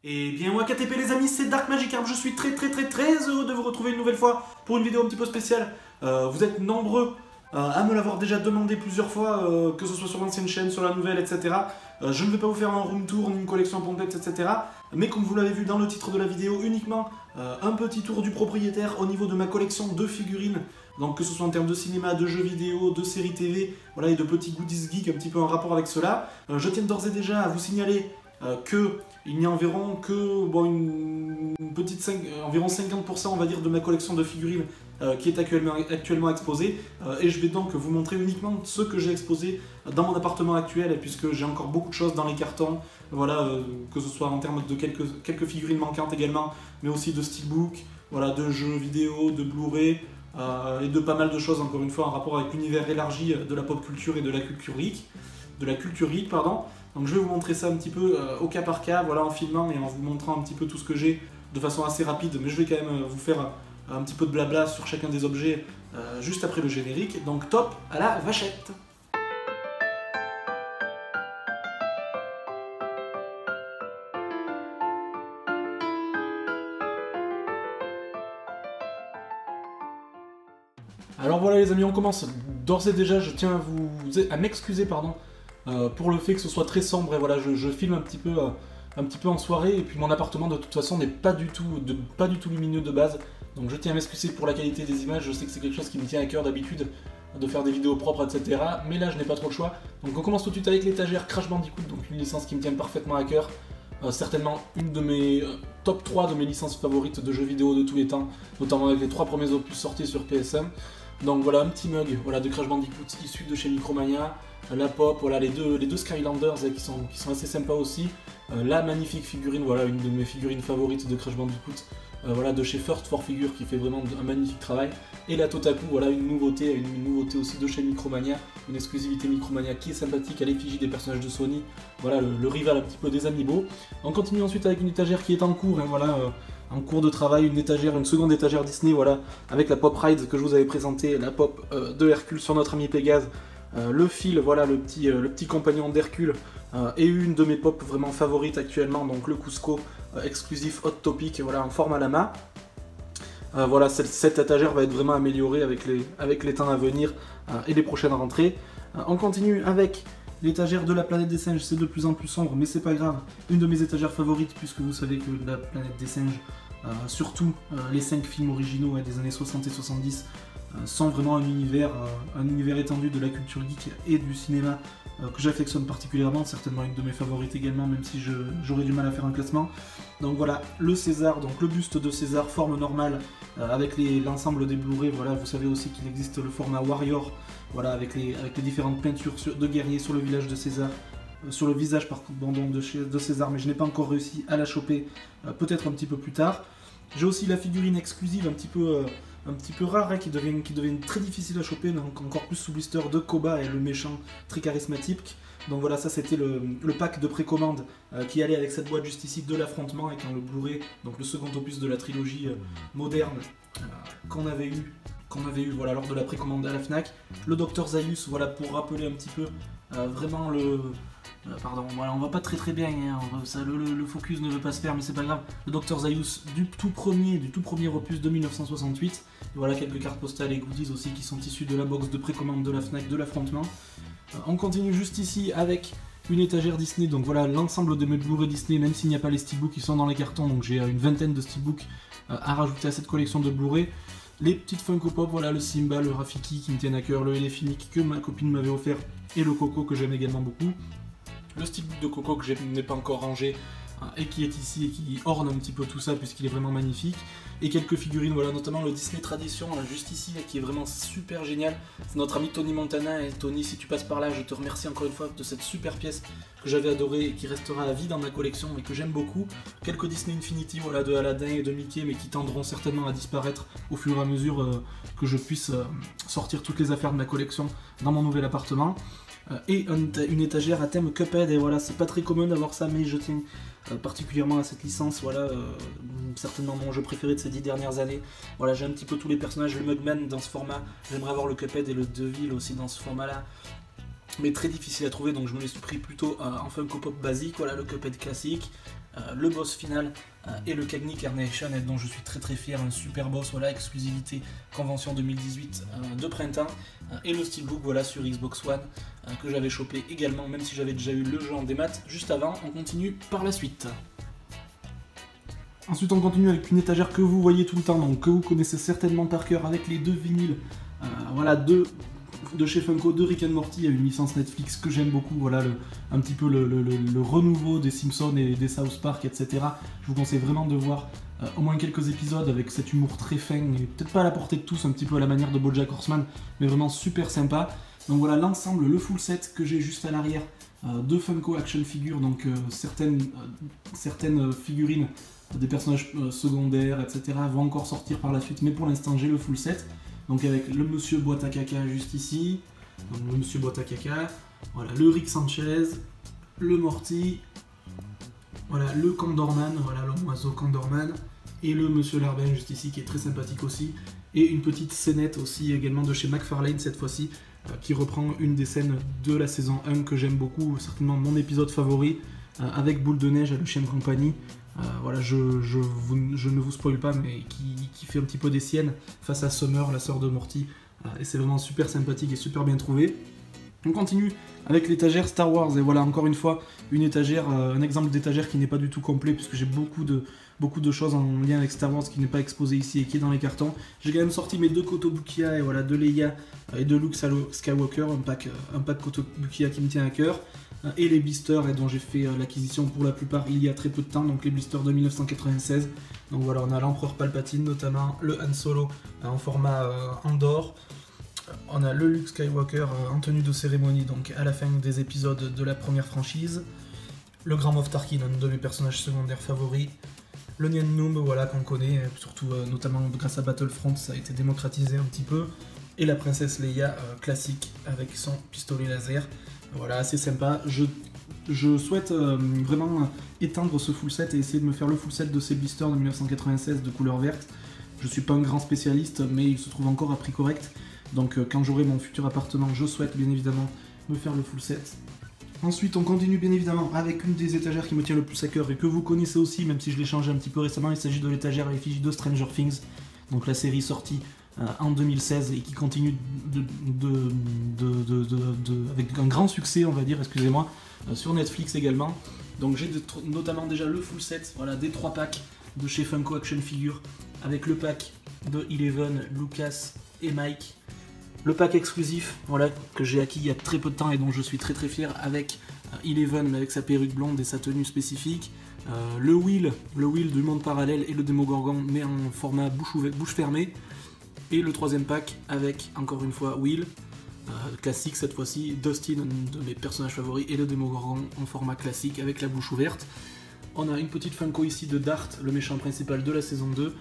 Et bien moi KTP les amis, c'est Dark Magikarp, je suis très heureux de vous retrouver une nouvelle fois pour une vidéo un petit peu spéciale. Vous êtes nombreux à me l'avoir déjà demandé plusieurs fois, que ce soit sur l'ancienne chaîne, sur la nouvelle, etc. Je ne vais pas vous faire un room tour, ni une collection complète, etc. Mais comme vous l'avez vu dans le titre de la vidéo, uniquement un petit tour du propriétaire au niveau de ma collection de figurines. Donc que ce soit en termes de cinéma, de jeux vidéo, de séries TV, voilà, et de petits goodies geeks un petit peu en rapport avec cela. Je tiens d'ores et déjà à vous signaler qu'il n'y a environ que une petite environ 50% on va dire de ma collection de figurines qui est actuellement exposée, et je vais donc vous montrer uniquement ce que j'ai exposé dans mon appartement actuel, puisque j'ai encore beaucoup de choses dans les cartons, voilà, que ce soit en termes de quelques figurines manquantes également, mais aussi de steelbook, voilà, de jeux vidéo, de Blu-ray, et de pas mal de choses encore une fois en rapport avec l'univers élargi de la pop culture et de la culture geek, pardon. Donc je vais vous montrer ça un petit peu au cas par cas, voilà, en filmant et en vous montrant un petit peu tout ce que j'ai de façon assez rapide, mais je vais quand même vous faire un petit peu de blabla sur chacun des objets juste après le générique. Donc top à la vachette! Alors voilà les amis, on commence. D'ores et déjà, je tiens à m'excuser pardon, pour le fait que ce soit très sombre, et voilà, je filme un petit peu en soirée, et puis mon appartement de toute façon n'est pas du tout lumineux de base, donc je tiens à m'excuser pour la qualité des images. Je sais que c'est quelque chose qui me tient à cœur d'habitude, de faire des vidéos propres, etc. Mais là je n'ai pas trop le choix. Donc on commence tout de suite avec l'étagère Crash Bandicoot, donc une licence qui me tient parfaitement à cœur. Certainement une de mes top 3 de mes licences favorites de jeux vidéo de tous les temps, notamment avec les 3 premiers opus sortis sur PSN. Donc voilà, un petit mug, voilà, de Crash Bandicoot issu de chez Micromania, la pop, voilà, les deux Skylanders qui sont assez sympas aussi, la magnifique figurine, voilà, une de mes figurines favorites de Crash Bandicoot, voilà, de chez First for Figure, qui fait vraiment un magnifique travail, et la Totaku, voilà, une nouveauté aussi de chez Micromania, une exclusivité Micromania qui est sympathique à l'effigie des personnages de Sony, voilà, le rival un petit peu des Amiibo. On continue ensuite avec une étagère qui est en cours, hein, voilà, en cours de travail, une seconde étagère Disney, voilà, avec la Pop Rides que je vous avais présenté, la pop de Hercule sur notre ami Pégase, le fil, voilà, le petit compagnon d'Hercule, et une de mes pop vraiment favorites actuellement, donc le Cusco exclusif Hot Topic, voilà, en forme à lama. Voilà, cette étagère va être vraiment améliorée avec les temps à venir et les prochaines rentrées. On continue avec l'étagère de la planète des singes, c'est de plus en plus sombre, mais c'est pas grave. Une de mes étagères favorites, puisque vous savez que la planète des singes, surtout les 5 films originaux des années 60 et 70, sont vraiment un univers étendu de la culture geek et du cinéma que j'affectionne particulièrement, certainement une de mes favorites également, même si j'aurais du mal à faire un classement. Donc voilà, le César, donc le buste de César, forme normale, avec l'ensemble des Blu-ray, voilà, vous savez aussi qu'il existe le format Warrior, voilà, avec les différentes peintures de guerriers sur le village de César, sur le visage pardon, de César, mais je n'ai pas encore réussi à la choper, peut-être un petit peu plus tard. J'ai aussi la figurine exclusive un petit peu rare, qui devient très difficile à choper, donc encore plus sous blister, de Koba, et le méchant très charismatique. Donc voilà, ça c'était le pack de précommande qui allait avec cette boîte juste ici de l'affrontement, et quand le Blu-ray, donc le second opus de la trilogie moderne qu'on avait eu voilà, lors de la précommande à la Fnac. Le Dr Zaius, voilà, pour rappeler un petit peu vraiment pardon, voilà, on va pas très bien, hein, le focus ne veut pas se faire, mais c'est pas grave. Le Dr Zaius du tout premier opus de 1968. Et voilà, quelques cartes postales et goodies aussi qui sont issues de la box de précommande de la Fnac de l'affrontement. On continue juste ici avec une étagère Disney, donc voilà l'ensemble de mes Blu-ray Disney, même s'il n'y a pas les steelbooks qui sont dans les cartons, donc j'ai une vingtaine de steelbooks à rajouter à cette collection de Blu-ray. Les petites Funko Pop, voilà, le Simba, le Rafiki qui me tiennent à cœur, le Elephinic que ma copine m'avait offert, et le Coco que j'aime également beaucoup. Le steelbook de Coco que je n'ai pas encore rangé, et qui est ici et qui orne un petit peu tout ça puisqu'il est vraiment magnifique. Et quelques figurines, voilà, notamment le Disney Tradition, juste ici, qui est vraiment super génial. C'est notre ami Tony Montana, et Tony, si tu passes par là, je te remercie encore une fois de cette super pièce que j'avais adorée et qui restera à vie dans ma collection et que j'aime beaucoup. Quelques Disney Infinity, voilà, de Aladdin et de Mickey, mais qui tendront certainement à disparaître au fur et à mesure que je puisse sortir toutes les affaires de ma collection dans mon nouvel appartement. Et une étagère à thème Cuphead, et voilà, c'est pas très commun d'avoir ça, mais je tiens particulièrement à cette licence, voilà, certainement mon jeu préféré de ces 10 dernières années. Voilà, j'ai un petit peu tous les personnages, le Mugman dans ce format, j'aimerais avoir le Cuphead et le Devil aussi dans ce format là, mais très difficile à trouver, donc je me les suis pris plutôt en Funko Pop basique, voilà, le Cuphead classique, le boss final et le Cagney Carnation dont je suis très fier, un super boss, voilà, exclusivité convention 2018 de printemps, et le steelbook voilà sur Xbox One que j'avais chopé également, même si j'avais déjà eu le jeu en démat juste avant. On continue par la suite. Ensuite on continue avec une étagère que vous voyez tout le temps, donc que vous connaissez certainement par cœur, avec les 2 vinyles, voilà, de chez Funko, de Rick and Morty, à une licence Netflix que j'aime beaucoup, voilà, un petit peu le renouveau des Simpsons et des South Park, etc. Je vous conseille vraiment de voir au moins quelques épisodes avec cet humour très fin, et peut-être pas à la portée de tous, un petit peu à la manière de BoJack Horseman, mais vraiment super sympa. Donc voilà l'ensemble, le full set que j'ai juste à l'arrière de Funko Action Figures, donc certaines figurines des personnages secondaires, etc. vont encore sortir par la suite, mais pour l'instant j'ai le full set. Donc avec le monsieur boîte à caca juste ici, donc le monsieur boîte à caca, voilà, le Rick Sanchez, le Morty, voilà, le Condorman, voilà, l'homme oiseau Condorman, et le monsieur Larbin juste ici qui est très sympathique aussi, et une petite scénette aussi également de chez McFarlane cette fois-ci, qui reprend une des scènes de la saison 1 que j'aime beaucoup, certainement mon épisode favori, avec Boule de Neige à le chien de compagnie. Voilà, je ne vous spoil pas, mais qui fait un petit peu des siennes face à Summer, la sœur de Morty, et c'est vraiment super sympathique et super bien trouvé. On continue avec l'étagère Star Wars, et voilà encore une fois une étagère, un exemple d'étagère qui n'est pas du tout complet, puisque j'ai beaucoup de choses en lien avec Star Wars qui n'est pas exposé ici et qui est dans les cartons. J'ai quand même sorti mes 2 Kotobukiya, et voilà, de Leia et de Luke Skywalker, un pack Kotobukiya qui me tient à cœur, et les blisters et dont j'ai fait l'acquisition pour la plupart il y a très peu de temps, donc les blisters de 1996. Donc voilà, on a l'Empereur Palpatine notamment, le Han Solo en format Andor, on a le Luke Skywalker en tenue de cérémonie, donc à la fin des épisodes de la première franchise, le Grand Moff Tarkin, un de mes personnages secondaires favoris, le Nien Nunb, voilà, qu'on connaît, surtout notamment grâce à Battlefront, ça a été démocratisé un petit peu, et la princesse Leia classique avec son pistolet laser. Voilà, assez sympa. Je souhaite vraiment étendre ce full set et essayer de me faire le full set de ces blisters de 1996 de couleur verte. Je suis pas un grand spécialiste, mais il se trouve encore à prix correct. Donc quand j'aurai mon futur appartement, je souhaite bien évidemment me faire le full set. Ensuite, on continue bien évidemment avec une des étagères qui me tient le plus à cœur et que vous connaissez aussi, même si je l'ai changé un petit peu récemment. Il s'agit de l'étagère à l'effigie de Stranger Things, donc la série sortie en 2016 et qui continue avec un grand succès, on va dire, excusez-moi, sur Netflix également. Donc j'ai notamment déjà le full set, voilà, des 3 packs de chez Funko Action Figures, avec le pack de Eleven, Lucas et Mike. Le pack exclusif, voilà, que j'ai acquis il y a très peu de temps et dont je suis très fier, avec Eleven, avec sa perruque blonde et sa tenue spécifique. Le wheel du monde parallèle et le Démogorgon, mais en format bouche fermée. Et le 3ème pack avec, encore une fois, Will, classique cette fois-ci, Dustin, un de mes personnages favoris, et le Démogorgon en format classique avec la bouche ouverte. On a une petite Funko ici de Dart, le méchant principal de la saison 2.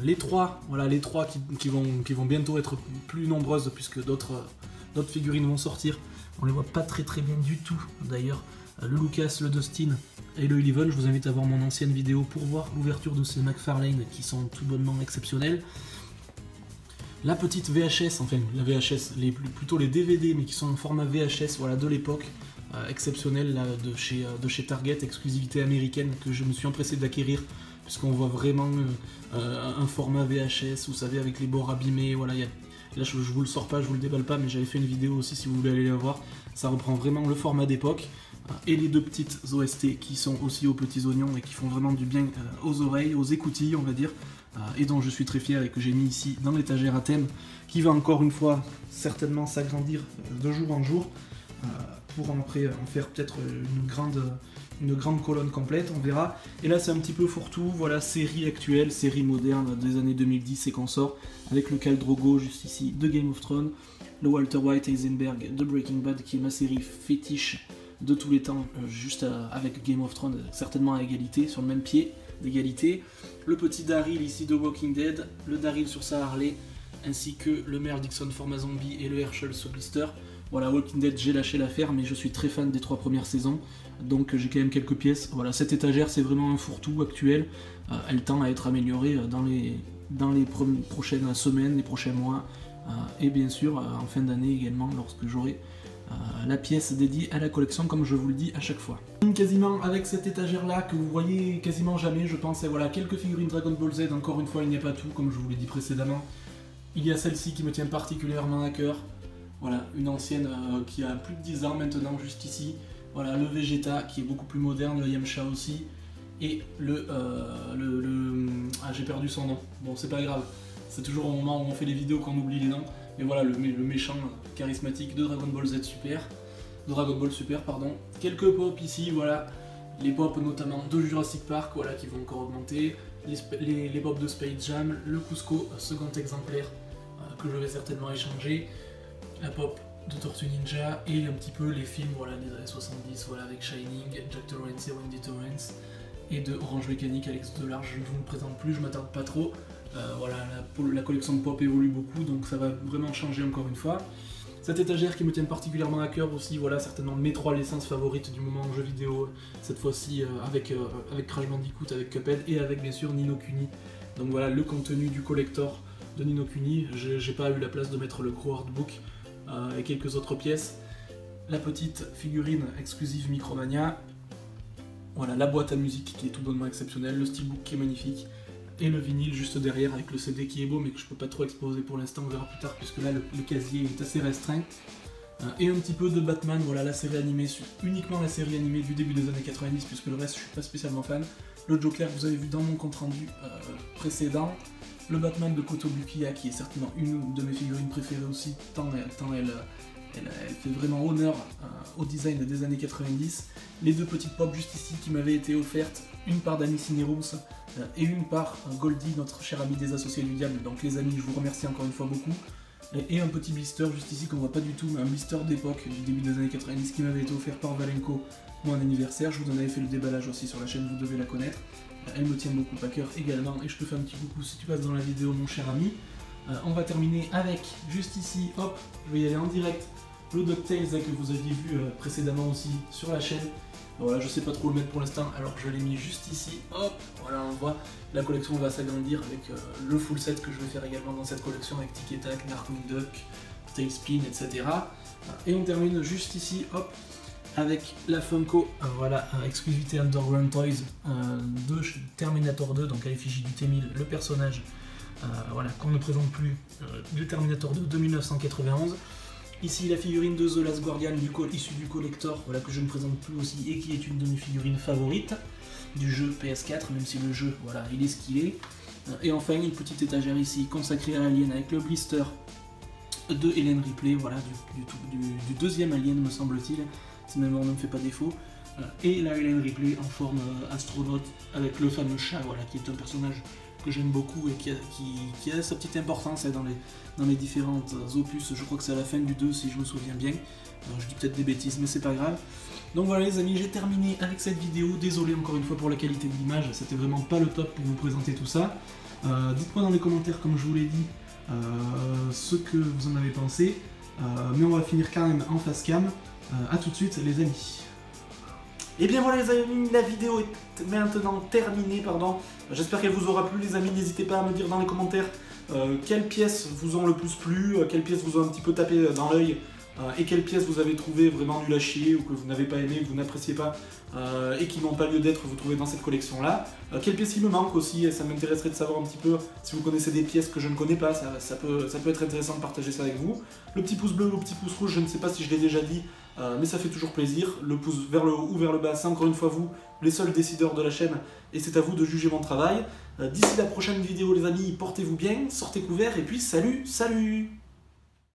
Les 3 qui vont bientôt être plus nombreuses puisque d'autres figurines vont sortir. On les voit pas très bien du tout d'ailleurs. Le Lucas, le Dustin et le Eleven, je vous invite à voir mon ancienne vidéo pour voir l'ouverture de ces McFarlane qui sont tout bonnement exceptionnels. La petite VHS, enfin la VHS, plutôt les DVD, mais qui sont en format VHS, voilà, de l'époque, exceptionnel là, de chez Target, exclusivité américaine, que je me suis empressé d'acquérir, puisqu'on voit vraiment un format VHS, vous savez, avec les bords abîmés, voilà, là je vous le sors pas, je vous le déballe pas, mais j'avais fait une vidéo aussi si vous voulez aller la voir, ça reprend vraiment le format d'époque, et les 2 petites OST qui sont aussi aux petits oignons et qui font vraiment du bien aux oreilles, aux écoutilles, on va dire, et dont je suis très fier et que j'ai mis ici dans l'étagère à thème, qui va encore une fois certainement s'agrandir de jour en jour, pour après en faire peut-être une grande colonne complète, on verra. Et là c'est un petit peu fourre-tout, voilà, série actuelle, série moderne des années 2010 et consorts, avec le Khal Drogo juste ici de Game of Thrones, le Walter White Heisenberg de Breaking Bad, qui est ma série fétiche de tous les temps, juste avec Game of Thrones, certainement à égalité, sur le même pied d'égalité. Le petit Daryl ici de Walking Dead, le Daryl sur sa Harley, ainsi que le Mel Dixon format zombie et le Herschel sous blister. Voilà, Walking Dead, j'ai lâché l'affaire, mais je suis très fan des 3 premières saisons, donc j'ai quand même quelques pièces. Voilà, cette étagère, c'est vraiment un fourre-tout actuel. Elle tend à être améliorée dans les prochaines semaines, les prochains mois, et bien sûr en fin d'année également, lorsque j'aurai la pièce dédiée à la collection, comme je vous le dis à chaque fois. Quasiment avec cette étagère là que vous voyez quasiment jamais, je pense, et voilà, quelques figurines Dragon Ball Z. Encore une fois, il n'y a pas tout, comme je vous l'ai dit précédemment. Il y a celle-ci qui me tient particulièrement à cœur. Voilà, une ancienne qui a plus de 10 ans maintenant, juste ici. Voilà, le Vegeta qui est beaucoup plus moderne, le Yamcha aussi. Et ah, j'ai perdu son nom. Bon, c'est pas grave. C'est toujours au moment où on fait les vidéos qu'on oublie les noms. Mais voilà, le méchant charismatique de Dragon Ball Z Super. De Dragon Ball Super, pardon. Quelques pop ici, voilà. Les pop notamment de Jurassic Park, voilà, qui vont encore augmenter. Les pop de Space Jam, le Cusco, second exemplaire, que je vais certainement échanger. La pop de Tortue Ninja et un petit peu les films, voilà, des années 70, voilà, avec Shining, Jack Torrance et Wendy Torrance, et de Orange Mécanique, Alex Delarge. Je ne vous le présente plus, je m'attarde pas trop. Voilà, la collection de pop évolue beaucoup, donc ça va vraiment changer encore une fois. Cette étagère qui me tient particulièrement à cœur aussi, voilà, certainement mes 3 licences favorites du moment en jeu vidéo, cette fois-ci avec Crash Bandicoot, avec Cuphead et avec bien sûr Ni no Kuni. Donc voilà, le contenu du collector de Ni no Kuni. J'ai pas eu la place de mettre le gros artbook et quelques autres pièces. La petite figurine exclusive Micromania. Voilà, la boîte à musique qui est tout bonnement exceptionnelle, le steelbook qui est magnifique, et le vinyle juste derrière avec le CD qui est beau mais que je peux pas trop exposer pour l'instant, on verra plus tard puisque là le casier est assez restreint. Et un petit peu de Batman, voilà, la série animée, uniquement la série animée du début des années 90 puisque le reste je suis pas spécialement fan. Le Joker que vous avez vu dans mon compte rendu précédent. Le Batman de Kotobukiya qui est certainement une de mes figurines préférées aussi, tant elle fait vraiment honneur au design des années 90. Les 2 petites pop juste ici qui m'avaient été offertes, une par Danny Cinerums et une par Goldie, notre cher ami des Associés du Diable. Donc les amis, je vous remercie encore une fois beaucoup. Et un petit blister juste ici qu'on voit pas du tout, mais un blister d'époque du début des années 90 qui m'avait été offert par Valenco pour mon anniversaire. Je vous en avais fait le déballage aussi sur la chaîne, vous devez la connaître. Elle me tient beaucoup à cœur également, et je te fais un petit coucou si tu passes dans la vidéo, mon cher ami. On va terminer avec, juste ici, hop, je vais y aller en direct, le DuckTales que vous aviez vu précédemment aussi sur la chaîne. Voilà, je sais pas trop le mettre pour l'instant, alors je l'ai mis juste ici, hop, voilà, on voit, la collection va s'agrandir avec le full set que je vais faire également dans cette collection avec Tic et Tac, Darkwing Duck, Tailspin, etc. Et on termine juste ici, hop, avec la Funko, voilà, exclusivité Underground Toys de Terminator 2, donc à l'effigie du T-1000, le personnage, voilà, qu'on ne présente plus, du Terminator 2 de 1991. Ici la figurine de The Last Guardian issue du collector, voilà, que je ne présente plus aussi et qui est une de mes figurines favorites du jeu PS4, même si le jeu, voilà, il est ce qu'il est. Et enfin une petite étagère ici consacrée à Alien avec le blister de Ellen Ripley, voilà, du deuxième Alien me semble-t-il, si ma mémoire ne me fait pas défaut. Et la Ellen Ripley en forme astronaute avec le fameux chat, voilà, qui est un personnage que j'aime beaucoup et qui a sa petite importance dans les différentes opus. Je crois que c'est à la fin du 2 si je me souviens bien. Je dis peut-être des bêtises mais c'est pas grave. Donc voilà les amis, j'ai terminé avec cette vidéo. Désolé encore une fois pour la qualité de l'image, c'était vraiment pas le top pour vous présenter tout ça. Dites-moi dans les commentaires, comme je vous l'ai dit, ce que vous en avez pensé. Mais on va finir quand même en face cam. A tout de suite les amis. Et bien voilà les amis, la vidéo est maintenant terminée, pardon. J'espère qu'elle vous aura plu les amis, n'hésitez pas à me dire dans les commentaires quelles pièces vous ont le plus plu, quelles pièces vous ont un petit peu tapé dans l'œil, et quelles pièces vous avez trouvé vraiment nul à chier, ou que vous n'avez pas aimé, que vous n'appréciez pas, et qui n'ont pas lieu d'être, vous trouvez dans cette collection-là. Quelles pièces il me manque aussi, et ça m'intéresserait de savoir un petit peu si vous connaissez des pièces que je ne connais pas, ça peut être intéressant de partager ça avec vous. Le petit pouce bleu, le petit pouce rouge, je ne sais pas si je l'ai déjà dit, mais ça fait toujours plaisir. Le pouce vers le haut ou vers le bas, c'est encore une fois vous, les seuls décideurs de la chaîne, et c'est à vous de juger mon travail. D'ici la prochaine vidéo les amis, portez-vous bien, sortez couverts, et puis salut, salut!